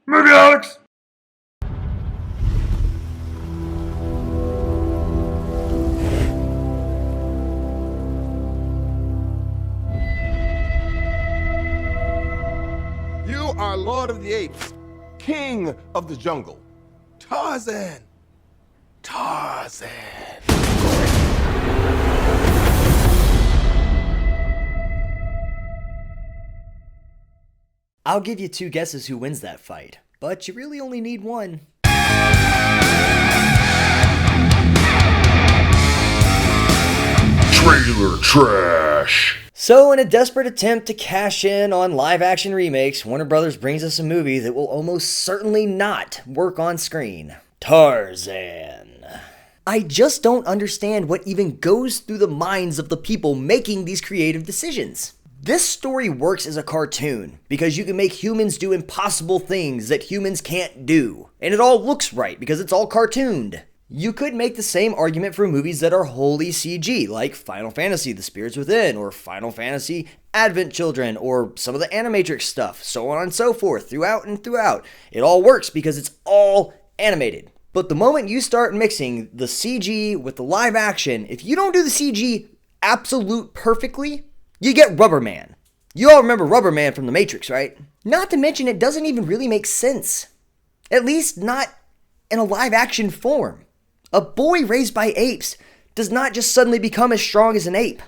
Movie Holics! You are Lord of the Apes, King of the Jungle. Tarzan. Tarzan. I'll give you 2 guesses who wins that fight, but you really only need one. Trailer trash! So in a desperate attempt to cash in on live-action remakes, Warner Brothers brings us a movie that will almost certainly not work on screen. Tarzan. I just don't understand what even goes through the minds of the people making these creative decisions. This story works as a cartoon because you can make humans do impossible things that humans can't do. And it all looks right because it's all cartooned. You could make the same argument for movies that are wholly CG, like Final Fantasy The Spirits Within, or Final Fantasy Advent Children, or some of the Animatrix stuff, so on and so forth, throughout and throughout. It all works because it's all animated. But the moment you start mixing the CG with the live action, if you don't do the CG absolute perfectly, you get Rubber Man. You all remember Rubber Man from The Matrix, right? Not to mention it doesn't even really make sense. At least not in a live action form. A boy raised by apes does not just suddenly become as strong as an ape.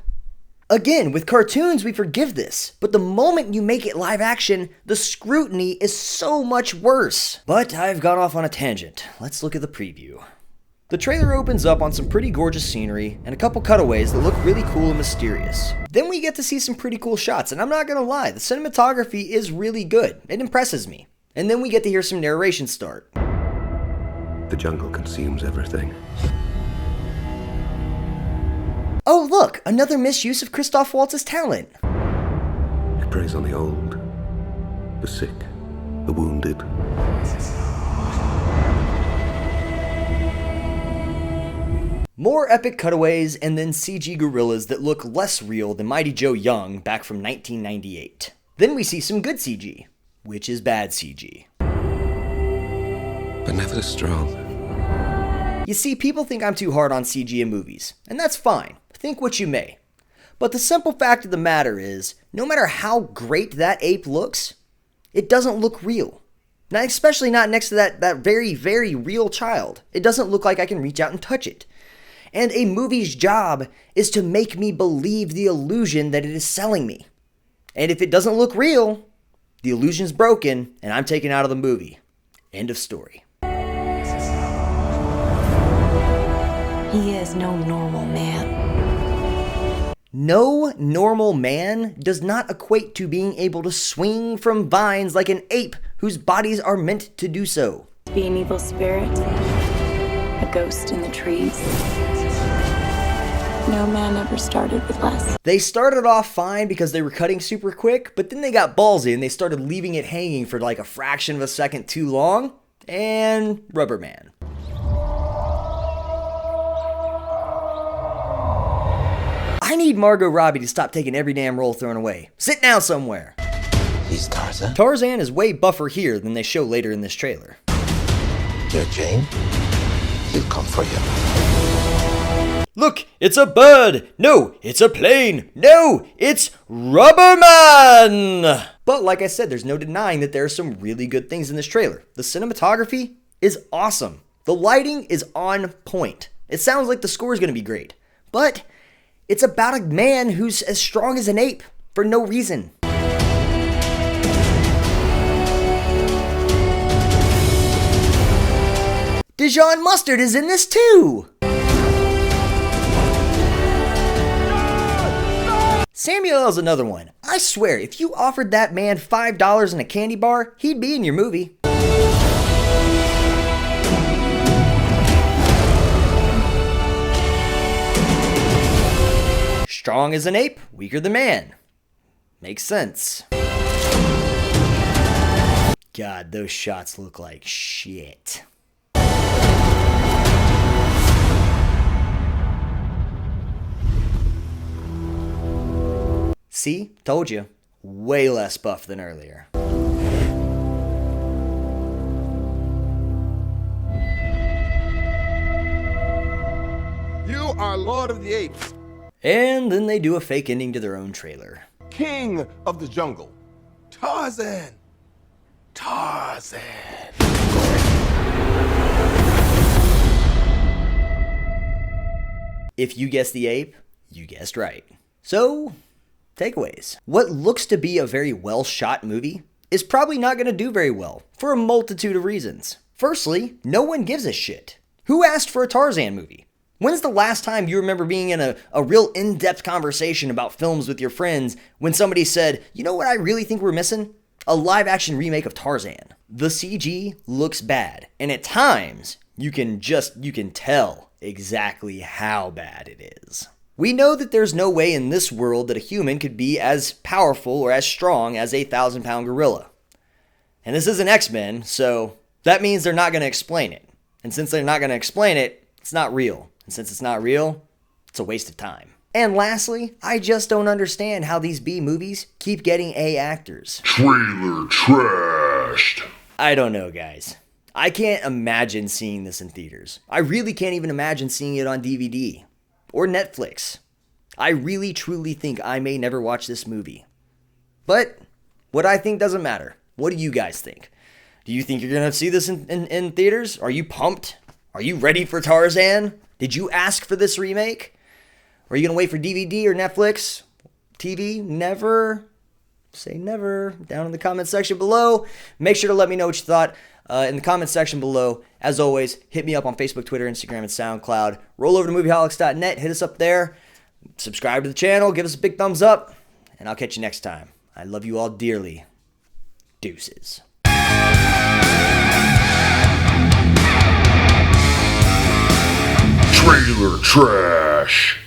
Again, with cartoons we forgive this, but the moment you make it live action, the scrutiny is so much worse. But I've gone off on a tangent. Let's look at the preview. The trailer opens up on some pretty gorgeous scenery and a couple cutaways that look really cool and mysterious. Then we get to see some pretty cool shots, and I'm not gonna lie, the cinematography is really good. It impresses me. And then we get to hear some narration start. The jungle consumes everything. Oh look, another misuse of Christoph Waltz's talent. It preys on the old, the sick, the wounded. More epic cutaways and then CG gorillas that look less real than Mighty Joe Young back from 1998. Then we see some good CG, which is bad CG. But never as strong. You see, people think I'm too hard on CG in movies, and that's fine. Think what you may. But the simple fact of the matter is, no matter how great that ape looks, it doesn't look real. Now, especially not next to that very, very real child. It doesn't look like I can reach out and touch it. And a movie's job is to make me believe the illusion that it is selling me. And if it doesn't look real, the illusion's broken, and I'm taken out of the movie. End of story. He is no normal man. No normal man does not equate to being able to swing from vines like an ape whose bodies are meant to do so. Be an evil spirit, a ghost in the trees. No man ever started with less. They started off fine because they were cutting super quick, but then they got ballsy and they started leaving it hanging for like a fraction of a second too long, and Rubber Man. I need Margot Robbie to stop taking every damn role thrown away. Sit down somewhere. He's Tarzan. Tarzan is way buffer here than they show later in this trailer. You're Jane. He'll come for you. Look, it's a bird! No, it's a plane! No, it's Rubber Man! But like I said, there's no denying that there are some really good things in this trailer. The cinematography is awesome. The lighting is on point. It sounds like the score is going to be great. But it's about a man who's as strong as an ape for no reason. Dijon Mustard is in this too! Samuel L's another one. I swear, if you offered that man $5 and a candy bar, he'd be in your movie. Strong as an ape, weaker than man. Makes sense. God, those shots look like shit. See? Told you. Way less buff than earlier. You are Lord of the Apes, And then they do a fake ending to their own trailer. King of the Jungle. Tarzan. Tarzan. If you guessed the ape, you guessed right. So, takeaways. What looks to be a very well-shot movie is probably not going to do very well for a multitude of reasons. Firstly, no one gives a shit. Who asked for a Tarzan movie? When's the last time you remember being in a real in-depth conversation about films with your friends when somebody said, you know what I really think we're missing? A live-action remake of Tarzan. The CG looks bad, and at times, you can tell exactly how bad it is. We know that there's no way in this world that a human could be as powerful or as strong as a 1,000-pound gorilla. And this isn't X-Men, so that means they're not going to explain it. And since they're not going to explain it, it's not real. And since it's not real, it's a waste of time. And lastly, I just don't understand how these B movies keep getting A actors. Trailer trashed. I don't know, guys. I can't imagine seeing this in theaters. I really can't even imagine seeing it on DVD or Netflix. I really truly think I may never watch this movie. But what I think doesn't matter. What do you guys think? Do you think you're going to see this in theaters? Are you pumped? Are you ready for Tarzan? Did you ask for this remake? Are you going to wait for DVD or Netflix? TV? Never. Say never. Down in the comment section below. Make sure to let me know what you thought in the comment section below. As always, hit me up on Facebook, Twitter, Instagram, and SoundCloud. Roll over to movieholics.net. Hit us up there. Subscribe to the channel. Give us a big thumbs up. And I'll catch you next time. I love you all dearly. Deuces. Trailer trash.